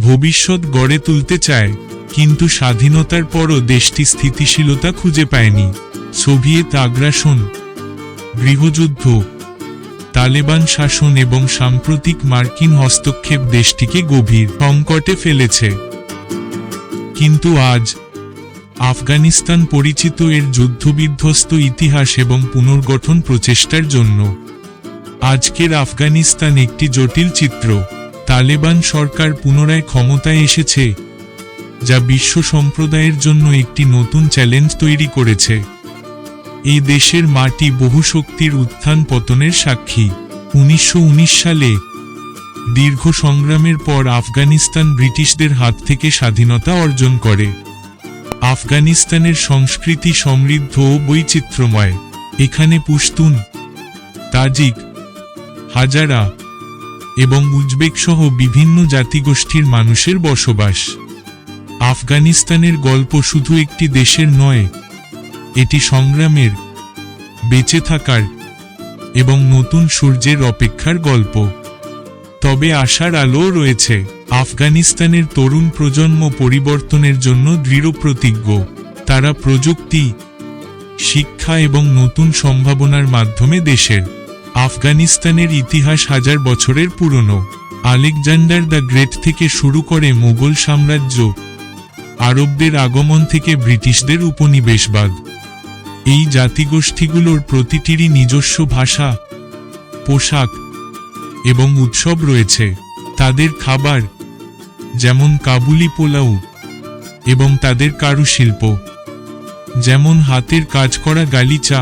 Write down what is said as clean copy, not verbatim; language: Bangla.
ভবিষ্যৎ গড়ে তুলতে চায়, কিন্তু স্বাধীনতার পরও দেশটি স্থিতিশীলতা খুঁজে পায়নি। সোভিয়েত আগ্রাসন, গৃহযুদ্ধ, তালেবান শাসন এবং সাম্প্রতিক মার্কিন হস্তক্ষেপ দেশটিকে গভীর সংকটে ফেলেছে। কিন্তু আজ আফগানিস্তান পরিচিত এর যুদ্ধবিধ্বস্ত ইতিহাস এবং পুনর্গঠন প্রচেষ্টার জন্য। আজকের আফগানিস্তান একটি জটিল চিত্র। তালেবান সরকার পুনরায় ক্ষমতায় এসেছে, যা বিশ্ব সম্প্রদায়ের জন্য একটি নতুন চ্যালেঞ্জ তৈরি করেছে। এই দেশের মাটি বহু শক্তির উত্থান পতনের সাক্ষী। 1919 সালে দীর্ঘ সংগ্রামের পর আফগানিস্তান ব্রিটিশদের হাত থেকে স্বাধীনতা অর্জন করে। আফগানিস্তানের সংস্কৃতি সমৃদ্ধ ও বৈচিত্র্যময়। এখানে পুশতুন, তাজিক, হাজারা এবং উজবেক সহ বিভিন্ন জাতিগোষ্ঠীর মানুষের বসবাস। আফগানিস্তানের গল্প শুধু একটি দেশের নয়, এটি সংগ্রামের, বেঁচে থাকার এবং নতুন সূর্যের অপেক্ষার গল্প। তবে আশার আলোও রয়েছে। আফগানিস্তানের তরুণ প্রজন্ম পরিবর্তনের জন্য দৃঢ় প্রতিজ্ঞ। তারা প্রযুক্তি, শিক্ষা এবং নতুন সম্ভাবনার মাধ্যমে দেশের। আফগানিস্তানের ইতিহাস হাজার বছরের পুরনো। আলেকজান্ডার দ্য গ্রেট থেকে শুরু করে মুঘল সাম্রাজ্য, আরবদের আগমন থেকে ব্রিটিশদের উপনিবেশবাদ, এই জাতিগোষ্ঠীগুলোর প্রতিটিরই নিজস্ব ভাষা, পোশাক এবং উৎসব রয়েছে। তাদের খাবার, যেমন কাবুলি পোলাও, এবং তাদের কারুশিল্প, যেমন হাতের কাজ করা গালিচা,